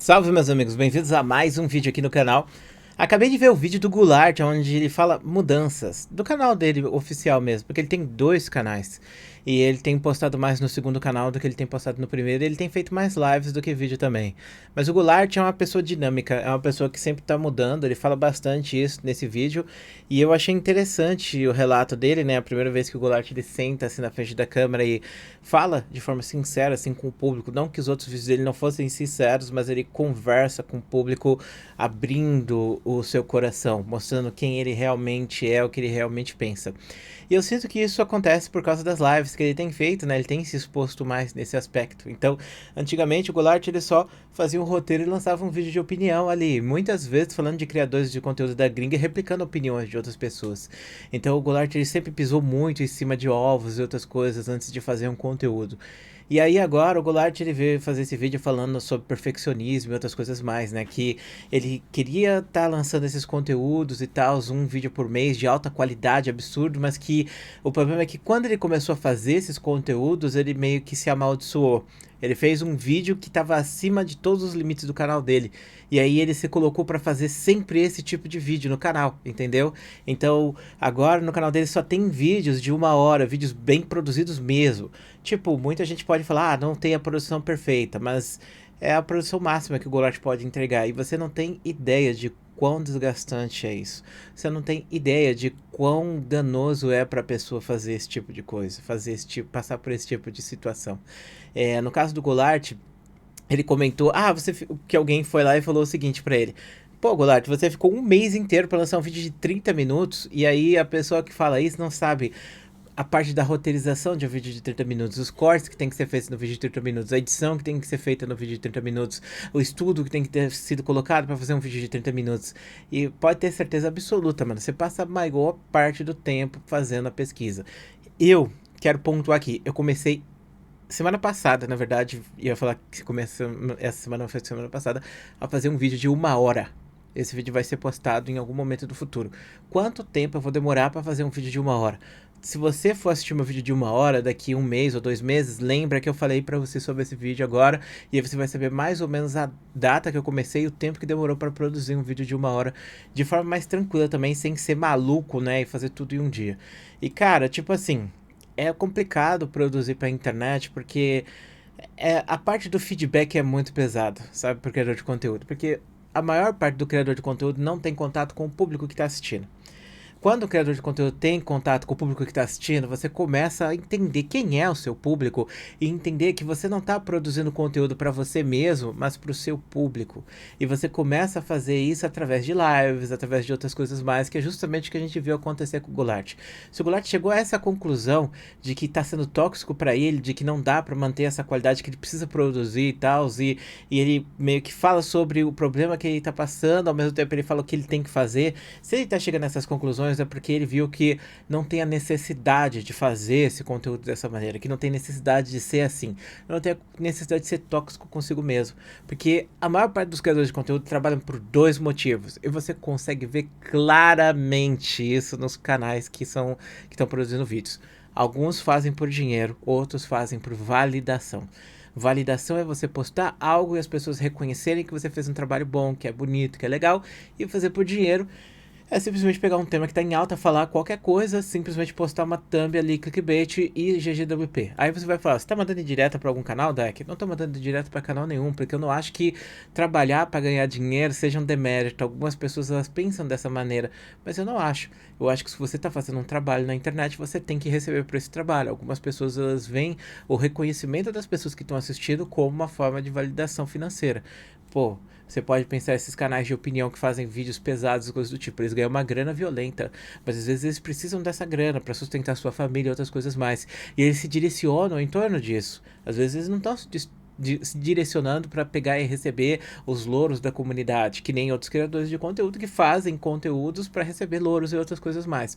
Salve, meus amigos, bem-vindos a mais um vídeo aqui no canal. Acabei de ver o vídeo do Goulart, onde ele fala mudanças, do canal dele oficial mesmo, porque ele tem dois canais. E ele tem postado mais no segundo canal do que ele tem postado no primeiro, e ele tem feito mais lives do que vídeo também. Mas o Goulart é uma pessoa dinâmica, é uma pessoa que sempre tá mudando, ele fala bastante isso nesse vídeo. E eu achei interessante o relato dele, né, a primeira vez que o Goulart ele senta assim na frente da câmera e fala de forma sincera assim com o público. Não que os outros vídeos dele não fossem sinceros, mas ele conversa com o público abrindo o seu coração, mostrando quem ele realmente é, o que ele realmente pensa. E eu sinto que isso acontece por causa das lives que ele tem feito, né? Ele tem se exposto mais nesse aspecto. Então, antigamente o Goulart ele só fazia um roteiro e lançava um vídeo de opinião ali, muitas vezes falando de criadores de conteúdo da gringa e replicando opiniões de outras pessoas. Então o Goulart ele sempre pisou muito em cima de ovos e outras coisas antes de fazer um conteúdo. E aí agora o Goulart ele veio fazer esse vídeo falando sobre perfeccionismo e outras coisas mais, né? Que ele queria estar lançando esses conteúdos e tal, um vídeo por mês de alta qualidade, absurdo, mas que o problema é que quando ele começou a fazer esses conteúdos, ele meio que se amaldiçoou. Ele fez um vídeo que estava acima de todos os limites do canal dele. E aí ele se colocou para fazer sempre esse tipo de vídeo no canal, entendeu? Então agora no canal dele só tem vídeos de 1 hora, vídeos bem produzidos mesmo. Tipo, muita gente pode falar, ah, não tem a produção perfeita, mas é a produção máxima que o Goulart pode entregar. E você não tem ideia de quão desgastante é isso. Você não tem ideia de quão danoso é para a pessoa fazer esse tipo de coisa, fazer esse tipo, passar por esse tipo de situação. No caso do Goulart, ele comentou, que alguém foi lá e falou o seguinte para ele: pô, Goulart, você ficou um mês inteiro para lançar um vídeo de 30 minutos e aí a pessoa que fala isso não sabe a parte da roteirização de um vídeo de 30 minutos, os cortes que tem que ser feitos no vídeo de 30 minutos, a edição que tem que ser feita no vídeo de 30 minutos, o estudo que tem que ter sido colocado para fazer um vídeo de 30 minutos. E pode ter certeza absoluta, mano, você passa a maior parte do tempo fazendo a pesquisa. Eu quero pontuar aqui, eu comecei semana passada, na verdade, ia falar que começa essa semana, foi semana passada, a fazer um vídeo de 1 hora. Esse vídeo vai ser postado em algum momento do futuro. Quanto tempo eu vou demorar para fazer um vídeo de 1 hora? Se você for assistir meu vídeo de 1 hora daqui 1 mês ou 2 meses, lembra que eu falei para você sobre esse vídeo agora, e aí você vai saber mais ou menos a data que eu comecei e o tempo que demorou para produzir um vídeo de 1 hora, de forma mais tranquila também, sem ser maluco, né, e fazer tudo em um dia. E cara, tipo assim, é complicado produzir pra internet porque a parte do feedback é muito pesado, sabe, pro criador de conteúdo. Porque a maior parte do criador de conteúdo não tem contato com o público que está assistindo. Quando o criador de conteúdo tem contato com o público que está assistindo, você começa a entender quem é o seu público e entender que você não está produzindo conteúdo para você mesmo, mas para o seu público. E você começa a fazer isso através de lives, através de outras coisas mais, que é justamente o que a gente viu acontecer com o Goulart. Se o Goulart chegou a essa conclusão de que está sendo tóxico para ele, de que não dá para manter essa qualidade que ele precisa produzir e tal, e ele meio que fala sobre o problema que ele está passando, ao mesmo tempo ele fala o que ele tem que fazer. Se ele está chegando nessas conclusões, é porque ele viu que não tem a necessidade de fazer esse conteúdo dessa maneira, que não tem necessidade de ser assim, não tem a necessidade de ser tóxico consigo mesmo, porque a maior parte dos criadores de conteúdo trabalham por dois motivos, e você consegue ver claramente isso nos canais que estão produzindo vídeos. Alguns fazem por dinheiro, outros fazem por validação. Validação é você postar algo e as pessoas reconhecerem que você fez um trabalho bom, que é bonito, que é legal, e fazer por dinheiro é simplesmente pegar um tema que tá em alta, falar qualquer coisa, simplesmente postar uma thumb ali, clickbait e GGWP. Aí você vai falar, você tá mandando direto pra algum canal, Deck? Não tô mandando direto pra canal nenhum, porque eu não acho que trabalhar pra ganhar dinheiro seja um demérito. Algumas pessoas elas pensam dessa maneira, mas eu não acho. Eu acho que se você tá fazendo um trabalho na internet, você tem que receber por esse trabalho. Algumas pessoas elas veem o reconhecimento das pessoas que estão assistindo como uma forma de validação financeira. Pô, você pode pensar esses canais de opinião que fazem vídeos pesados e coisas do tipo, eles ganham uma grana violenta, mas às vezes eles precisam dessa grana para sustentar sua família e outras coisas mais. E eles se direcionam em torno disso. Às vezes eles não estão se direcionando para pegar e receber os louros da comunidade, que nem outros criadores de conteúdo que fazem conteúdos para receber louros e outras coisas mais.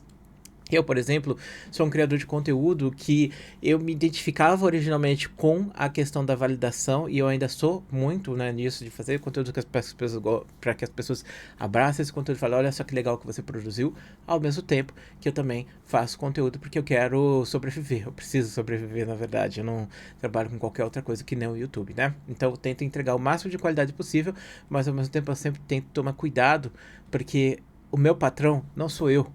Eu, por exemplo, sou um criador de conteúdo que eu me identificava originalmente com a questão da validação e eu ainda sou muito, né, nisso de fazer conteúdo que as pessoas para que as pessoas abracem esse conteúdo e falem, olha só que legal que você produziu, ao mesmo tempo que eu também faço conteúdo porque eu quero sobreviver, eu preciso sobreviver, na verdade, eu não trabalho com qualquer outra coisa que nem o YouTube, né? Então eu tento entregar o máximo de qualidade possível, mas ao mesmo tempo eu sempre tento tomar cuidado, porque o meu patrão não sou eu.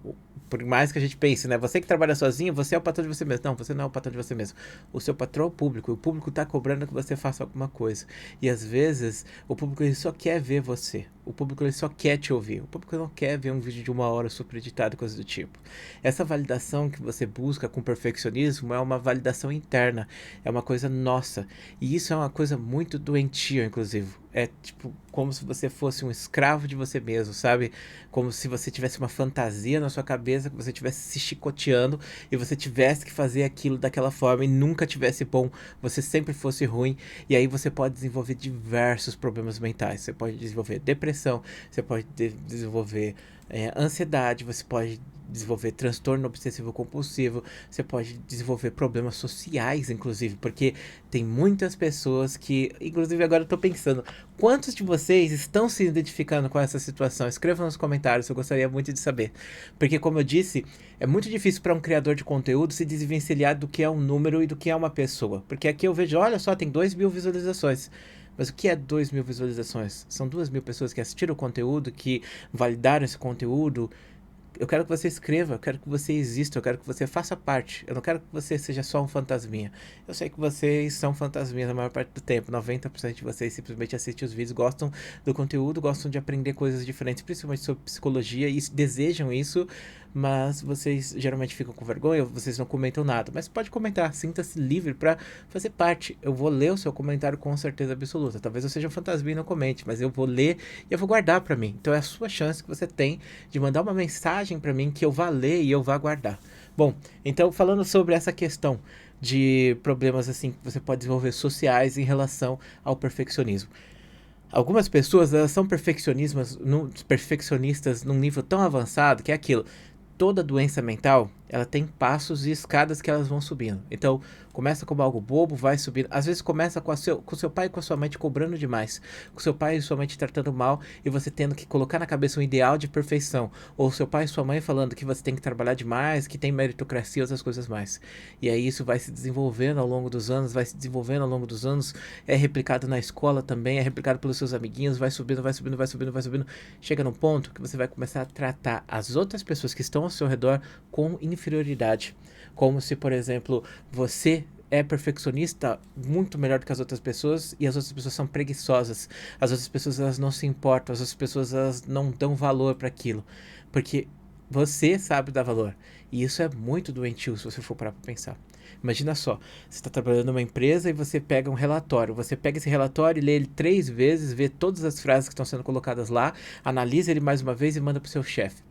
Por mais que a gente pense, né? Você que trabalha sozinho, você é o patrão de você mesmo. Não, você não é o patrão de você mesmo. O seu patrão é o público. E o público tá cobrando que você faça alguma coisa. E às vezes, o público ele só quer ver você. O público ele só quer te ouvir. O público não quer ver um vídeo de 1 hora super editado e coisas do tipo. Essa validação que você busca com perfeccionismo é uma validação interna. É uma coisa nossa. E isso é uma coisa muito doentia, inclusive. É tipo como se você fosse um escravo de você mesmo, sabe? Como se você tivesse uma fantasia na sua cabeça, que você estivesse se chicoteando e você tivesse que fazer aquilo daquela forma e nunca tivesse bom, você sempre fosse ruim. E aí você pode desenvolver diversos problemas mentais. Você pode desenvolver depressão, você pode desenvolver ansiedade, você pode desenvolver transtorno obsessivo compulsivo, você pode desenvolver problemas sociais, inclusive, porque tem muitas pessoas que, inclusive agora eu tô pensando, quantos de vocês estão se identificando com essa situação? Escrevam nos comentários, eu gostaria muito de saber. Porque, como eu disse, é muito difícil para um criador de conteúdo se desvencilhar do que é um número e do que é uma pessoa. Porque aqui eu vejo, olha só, tem 2.000 visualizações. Mas o que é 2.000 visualizações? São 2.000 pessoas que assistiram o conteúdo, que validaram esse conteúdo. Eu quero que você escreva, eu quero que você exista, eu quero que você faça parte. Eu não quero que você seja só um fantasminha. Eu sei que vocês são fantasminhas a maior parte do tempo. 90% de vocês simplesmente assistem os vídeos, gostam do conteúdo, gostam de aprender coisas diferentes, principalmente sobre psicologia, e desejam isso, mas vocês geralmente ficam com vergonha, vocês não comentam nada. Mas pode comentar, sinta-se livre para fazer parte. Eu vou ler o seu comentário com certeza absoluta. Talvez eu seja um fantasminha e não comente, mas eu vou ler e eu vou guardar para mim. Então é a sua chance que você tem de mandar uma mensagem para mim que eu vá ler e eu vá guardar. Bom, então falando sobre essa questão de problemas assim que você pode desenvolver sociais em relação ao perfeccionismo. Algumas pessoas elas são perfeccionistas num nível tão avançado que é aquilo. Toda doença mental, ela tem passos e escadas que elas vão subindo. Então, começa como algo bobo, vai subindo. Às vezes começa com seu pai e com a sua mãe te cobrando demais. Com seu pai e sua mãe te tratando mal e você tendo que colocar na cabeça um ideal de perfeição. Ou seu pai e sua mãe falando que você tem que trabalhar demais, que tem meritocracia e outras coisas mais. E aí isso vai se desenvolvendo ao longo dos anos, vai se desenvolvendo ao longo dos anos. É replicado na escola também, é replicado pelos seus amiguinhos, vai subindo, vai subindo, vai subindo, vai subindo. Chega num ponto que você vai começar a tratar as outras pessoas que estão ao seu redor com inferioridade. Como se, por exemplo, você é perfeccionista muito melhor do que as outras pessoas e as outras pessoas são preguiçosas. As outras pessoas elas não se importam, as outras pessoas elas não dão valor para aquilo. Porque você sabe dar valor. E isso é muito doentio se você for parar para pensar. Imagina só, você está trabalhando numa empresa e você pega um relatório. Você pega esse relatório e lê ele 3 vezes, vê todas as frases que estão sendo colocadas lá, analisa ele mais uma vez e manda para o seu chefe.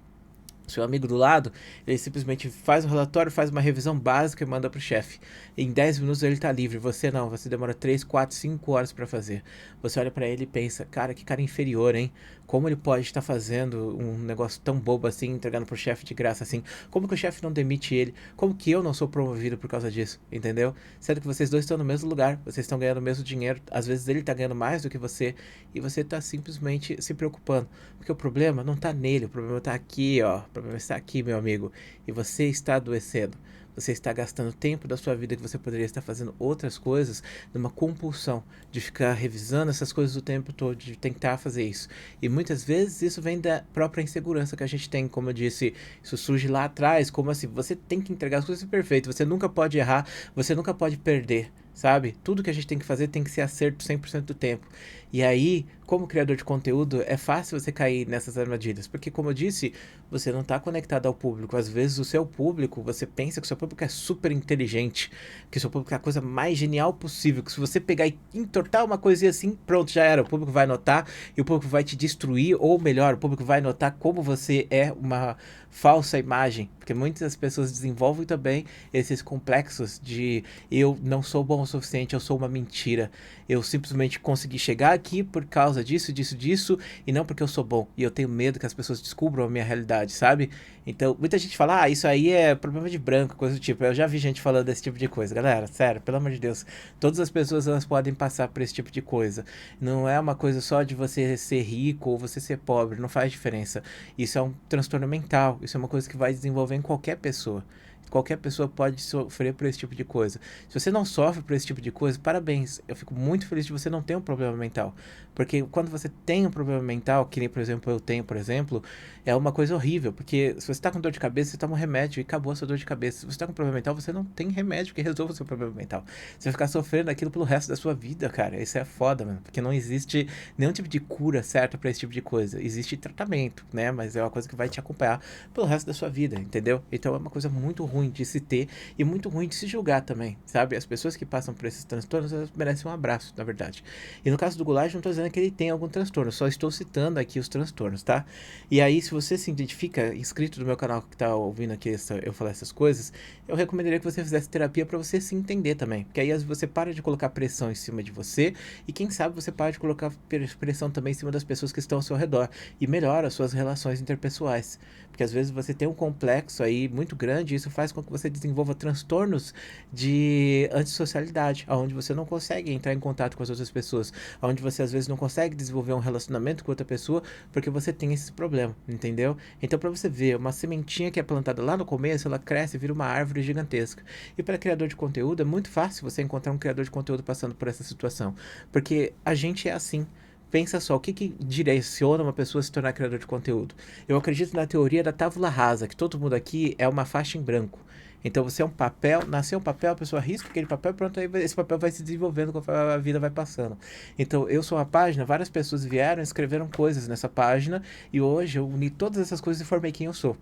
Seu amigo do lado, ele simplesmente faz um relatório, faz uma revisão básica e manda pro chefe. Em 10 minutos ele tá livre. Você não, você demora 3, 4, 5 horas para fazer. Você olha para ele e pensa, cara, que cara inferior, hein? Como ele pode estar fazendo um negócio tão bobo assim, entregando pro chefe de graça assim? Como que o chefe não demite ele? Como que eu não sou promovido por causa disso? Entendeu? Sendo que vocês dois estão no mesmo lugar, vocês estão ganhando o mesmo dinheiro, às vezes ele tá ganhando mais do que você e você tá simplesmente se preocupando. Porque o problema não tá nele, o problema tá aqui, ó. O problema está aqui, meu amigo. E você está adoecendo. Você está gastando tempo da sua vida que você poderia estar fazendo outras coisas numa compulsão de ficar revisando essas coisas o tempo todo, de tentar fazer isso. E muitas vezes isso vem da própria insegurança que a gente tem, como eu disse, isso surge lá atrás, como assim, você tem que entregar as coisas perfeitas, você nunca pode errar, você nunca pode perder, sabe? Tudo que a gente tem que fazer tem que ser acerto 100% do tempo. E aí, como criador de conteúdo, é fácil você cair nessas armadilhas, porque como eu disse, você não está conectado ao público. Às vezes o seu público, você pensa que o seu público é super inteligente, que o seu público é a coisa mais genial possível, que se você pegar e entortar uma coisinha assim, pronto, já era. O público vai notar e o público vai te destruir, ou melhor, o público vai notar como você é uma falsa imagem, porque muitas pessoas desenvolvem também esses complexos de eu não sou bom bom o suficiente, eu sou uma mentira. Eu simplesmente consegui chegar aqui por causa disso, disso, disso, e não porque eu sou bom. E eu tenho medo que as pessoas descubram a minha realidade, sabe? Então, muita gente fala, isso aí é problema de branco, coisa do tipo. Eu já vi gente falando desse tipo de coisa. Galera, sério, pelo amor de Deus, todas as pessoas elas podem passar por esse tipo de coisa. Não é uma coisa só de você ser rico ou você ser pobre, não faz diferença. Isso é um transtorno mental, isso é uma coisa que vai desenvolver em qualquer pessoa. Qualquer pessoa pode sofrer por esse tipo de coisa. Se você não sofre por esse tipo de coisa, parabéns. Eu fico muito feliz de você não ter um problema mental. Porque quando você tem um problema mental, que nem, por exemplo, eu tenho, por exemplo, é uma coisa horrível. Porque se você está com dor de cabeça, você toma um remédio e acabou a sua dor de cabeça. Se você está com problema mental, você não tem remédio que resolva o seu problema mental. Você vai ficar sofrendo aquilo pelo resto da sua vida, cara. Isso é foda, mano. Porque não existe nenhum tipo de cura certa para esse tipo de coisa. Existe tratamento, né? Mas é uma coisa que vai te acompanhar pelo resto da sua vida, entendeu? Então é uma coisa muito ruim de se ter e muito ruim de se julgar também, sabe? As pessoas que passam por esses transtornos, elas merecem um abraço, na verdade. E no caso do Goulart, não estou dizendo que ele tem algum transtorno, só estou citando aqui os transtornos, tá? E aí, se você se identifica, inscrito no meu canal que tá ouvindo aqui eu falar essas coisas, eu recomendaria que você fizesse terapia para você se entender também. Porque aí você para de colocar pressão em cima de você e quem sabe você para de colocar pressão também em cima das pessoas que estão ao seu redor e melhora as suas relações interpessoais. Porque às vezes você tem um complexo aí muito grande e isso faz com que você desenvolva transtornos de antissocialidade, onde você não consegue entrar em contato com as outras pessoas, onde você às vezes não consegue desenvolver um relacionamento com outra pessoa porque você tem esse problema, entendeu? Então para você ver, uma sementinha que é plantada lá no começo, ela cresce e vira uma árvore gigantesca. E para criador de conteúdo é muito fácil você encontrar um criador de conteúdo passando por essa situação, porque a gente é assim. Pensa só, o que direciona uma pessoa a se tornar criador de conteúdo? Eu acredito na teoria da tábula rasa, que todo mundo aqui é uma faixa em branco. Então você é um papel, nasceu um papel, a pessoa risca aquele papel, pronto, aí esse papel vai se desenvolvendo conforme a vida vai passando. Então eu sou uma página, várias pessoas vieram, escreveram coisas nessa página, e hoje eu uni todas essas coisas e formei quem eu sou.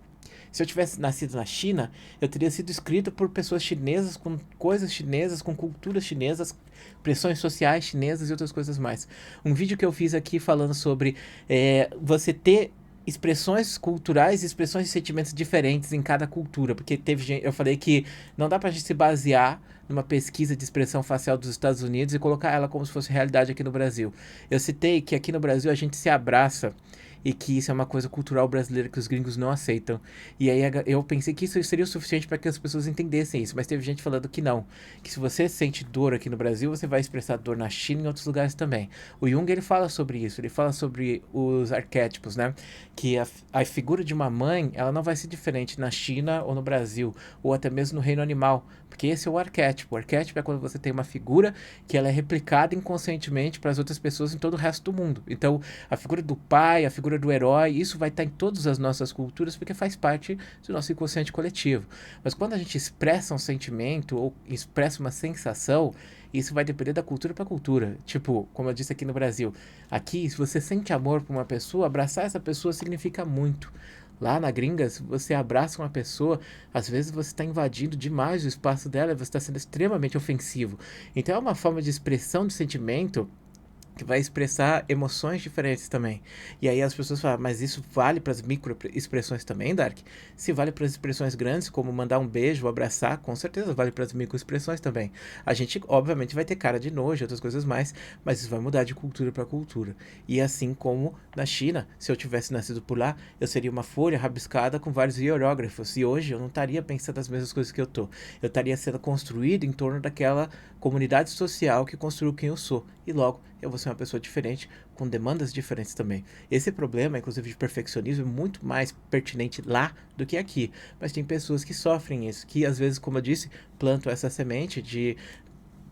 Se eu tivesse nascido na China, eu teria sido escrito por pessoas chinesas, com coisas chinesas, com culturas chinesas, pressões sociais chinesas e outras coisas mais. Um vídeo que eu fiz aqui falando sobre você ter expressões culturais e expressões de sentimentos diferentes em cada cultura, porque teve gente, eu falei que não dá pra gente se basear numa pesquisa de expressão facial dos Estados Unidos e colocar ela como se fosse realidade aqui no Brasil. Eu citei que aqui no Brasil a gente se abraça e que isso é uma coisa cultural brasileira que os gringos não aceitam. E aí eu pensei que isso seria o suficiente para que as pessoas entendessem isso, mas teve gente falando que não, que se você sente dor aqui no Brasil, você vai expressar dor na China e em outros lugares também. O Jung ele fala sobre isso, ele fala sobre os arquétipos, né? Que a figura de uma mãe, ela não vai ser diferente na China ou no Brasil, ou até mesmo no reino animal, porque esse é o arquétipo. O arquétipo é quando você tem uma figura que ela é replicada inconscientemente para as outras pessoas em todo o resto do mundo. Então, a figura do pai, a figura do herói, isso vai estar em todas as nossas culturas porque faz parte do nosso inconsciente coletivo. Mas quando a gente expressa um sentimento ou expressa uma sensação, isso vai depender da cultura para cultura. Tipo, como eu disse aqui no Brasil, aqui, se você sente amor por uma pessoa, abraçar essa pessoa significa muito. Lá na gringa, se você abraça uma pessoa, às vezes você está invadindo demais o espaço dela, você está sendo extremamente ofensivo. Então é uma forma de expressão de sentimento que vai expressar emoções diferentes também. E aí as pessoas falam, mas isso vale para as micro expressões também, Dark? Se vale para as expressões grandes, como mandar um beijo, abraçar, com certeza vale para as micro expressões também. A gente, obviamente, vai ter cara de nojo, outras coisas mais, mas isso vai mudar de cultura para cultura. E assim como na China, se eu tivesse nascido por lá, eu seria uma folha rabiscada com vários hierógrafos. E hoje eu não estaria pensando as mesmas coisas que eu tô. Eu estaria sendo construído em torno daquela comunidade social que construiu quem eu sou. E logo, eu vou ser uma pessoa diferente, com demandas diferentes também. Esse problema, inclusive de perfeccionismo, é muito mais pertinente lá do que aqui. Mas tem pessoas que sofrem isso, que às vezes, como eu disse, plantam essa semente de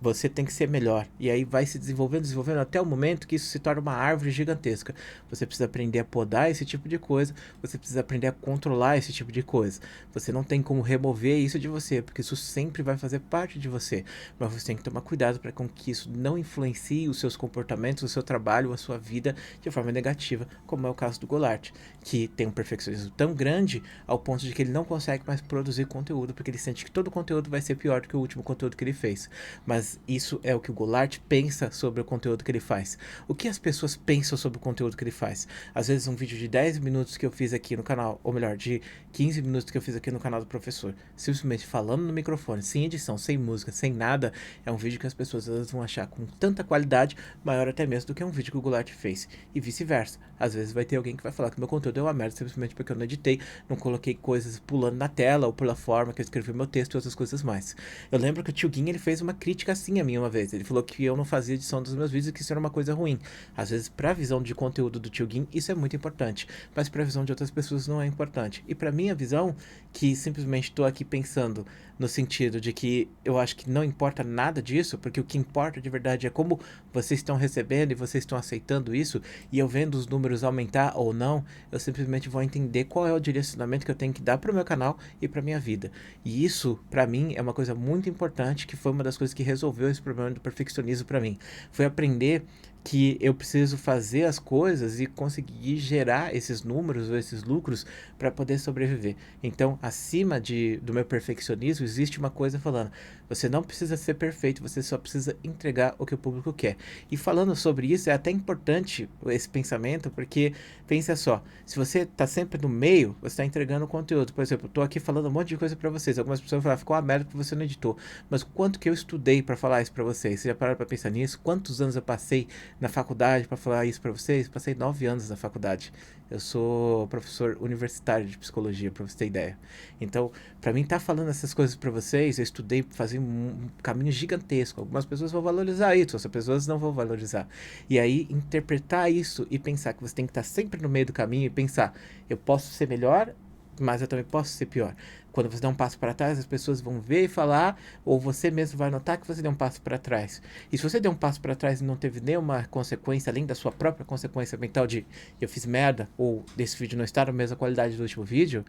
você tem que ser melhor. E aí vai se desenvolvendo, desenvolvendo até o momento que isso se torna uma árvore gigantesca. Você precisa aprender a podar esse tipo de coisa, você precisa aprender a controlar esse tipo de coisa. Você não tem como remover isso de você, porque isso sempre vai fazer parte de você. Mas você tem que tomar cuidado para que isso não influencie os seus comportamentos, o seu trabalho, a sua vida de forma negativa, como é o caso do Goulart, que tem um perfeccionismo tão grande ao ponto de que ele não consegue mais produzir conteúdo, porque ele sente que todo conteúdo vai ser pior do que o último conteúdo que ele fez. Mas mas isso é o que o Goulart pensa sobre o conteúdo que ele faz. O que as pessoas pensam sobre o conteúdo que ele faz? Às vezes um vídeo de 10 minutos que eu fiz aqui no canal, ou melhor, de 15 minutos que eu fiz aqui no canal do professor, simplesmente falando no microfone, sem edição, sem música, sem nada, é um vídeo que as pessoas elas vão achar com tanta qualidade, maior até mesmo do que um vídeo que o Goulart fez. E vice-versa. Às vezes vai ter alguém que vai falar que meu conteúdo é uma merda, simplesmente porque eu não editei, não coloquei coisas pulando na tela, ou pela forma que eu escrevi meu texto e outras coisas mais. Eu lembro que o Tio Gui, ele fez uma crítica assim a mim uma vez. Ele falou que eu não fazia edição dos meus vídeos e que isso era uma coisa ruim. Às vezes, pra visão de conteúdo do Tio Gui, isso é muito importante. Mas pra visão de outras pessoas não é importante. E pra minha visão, que simplesmente tô aqui pensando no sentido de que eu acho que não importa nada disso, porque o que importa de verdade é como vocês estão recebendo e vocês estão aceitando isso, e eu vendo os números aumentar ou não, eu simplesmente vou entender qual é o direcionamento que eu tenho que dar para o meu canal e para minha vida. E isso, para mim, é uma coisa muito importante, que foi uma das coisas que resolveu esse problema do perfeccionismo para mim. Foi aprender que eu preciso fazer as coisas e conseguir gerar esses números ou esses lucros para poder sobreviver. Então, acima do meu perfeccionismo, existe uma coisa falando: você não precisa ser perfeito, você só precisa entregar o que o público quer. E falando sobre isso, é até importante esse pensamento, porque pensa só, se você está sempre no meio, você está entregando conteúdo. Por exemplo, eu tô aqui falando um monte de coisa para vocês. Algumas pessoas vão falar: ficou uma merda porque você não editou. Mas quanto que eu estudei para falar isso para vocês? Vocês já pararam para pensar nisso? Quantos anos eu passei na faculdade para falar isso para vocês? Passei 9 anos na faculdade. Eu sou professor universitário de psicologia, para você ter ideia. Então, para mim estar falando essas coisas para vocês, eu estudei, fazia um caminho gigantesco. Algumas pessoas vão valorizar isso, outras pessoas não vão valorizar. E aí, interpretar isso e pensar que você tem que estar sempre no meio do caminho e pensar: eu posso ser melhor, mas eu também posso ser pior. Quando você dá um passo para trás, as pessoas vão ver e falar, ou você mesmo vai notar que você deu um passo para trás. E se você deu um passo para trás e não teve nenhuma consequência, além da sua própria consequência mental de eu fiz merda, ou desse vídeo não está na mesma qualidade do último vídeo,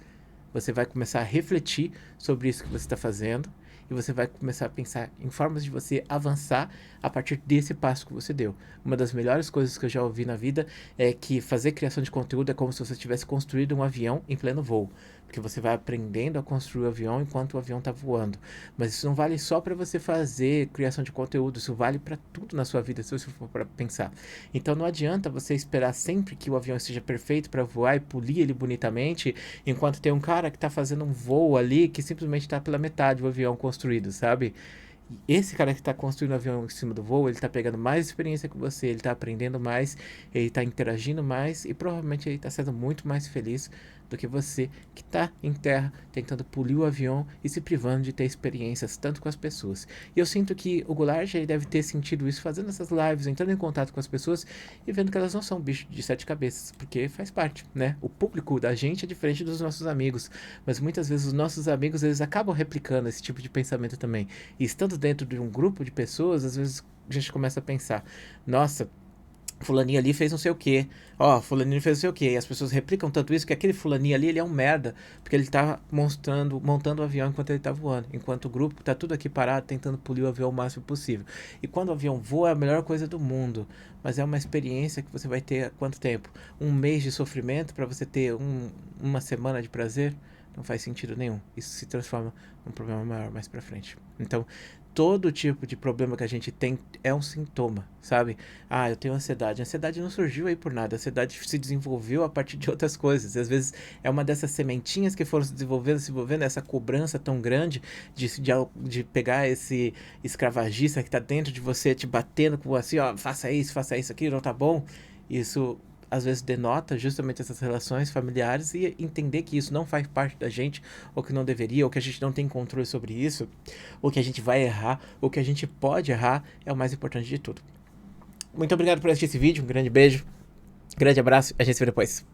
você vai começar a refletir sobre isso que você está fazendo, e você vai começar a pensar em formas de você avançar a partir desse passo que você deu. Uma das melhores coisas que eu já ouvi na vida é que fazer criação de conteúdo é como se você tivesse construído um avião em pleno voo, porque você vai aprendendo a construir o avião enquanto o avião está voando. Mas isso não vale só para você fazer criação de conteúdo, isso vale para tudo na sua vida, se você for para pensar. Então não adianta você esperar sempre que o avião esteja perfeito para voar e polir ele bonitamente, enquanto tem um cara que está fazendo um voo ali que simplesmente está pela metade do avião construído, sabe? E esse cara que está construindo o avião em cima do voo, ele está pegando mais experiência que você, ele está aprendendo mais, ele está interagindo mais e provavelmente ele está sendo muito mais feliz do que você que está em terra tentando polir o avião e se privando de ter experiências tanto com as pessoas. E eu sinto que o Goulart ele deve ter sentido isso fazendo essas lives, entrando em contato com as pessoas e vendo que elas não são bichos de 7 cabeças, porque faz parte, né? O público da gente é diferente dos nossos amigos, mas muitas vezes os nossos amigos eles acabam replicando esse tipo de pensamento também. E estando dentro de um grupo de pessoas, às vezes a gente começa a pensar: nossa, fulaninho ali fez não sei o que, ó, fulaninho fez não sei o que, e as pessoas replicam tanto isso que aquele fulaninho ali, ele é um merda, porque ele tá montando o avião enquanto ele tá voando, enquanto o grupo tá tudo aqui parado tentando polir o avião o máximo possível. E quando o avião voa é a melhor coisa do mundo, mas é uma experiência que você vai ter há quanto tempo? Um mês de sofrimento para você ter uma semana de prazer? Não faz sentido nenhum. Isso se transforma num problema maior mais pra frente. Então, todo tipo de problema que a gente tem é um sintoma, sabe? Ah, eu tenho ansiedade. A ansiedade não surgiu aí por nada. A ansiedade se desenvolveu a partir de outras coisas. E às vezes é uma dessas sementinhas que foram se desenvolvendo, essa cobrança tão grande de pegar esse escravagista que tá dentro de você, te batendo com assim, ó, faça isso aqui, não tá bom. Isso às vezes denota justamente essas relações familiares, e entender que isso não faz parte da gente, ou que não deveria, ou que a gente não tem controle sobre isso, ou que a gente vai errar, ou que a gente pode errar, é o mais importante de tudo. Muito obrigado por assistir esse vídeo, um grande beijo, grande abraço, a gente se vê depois.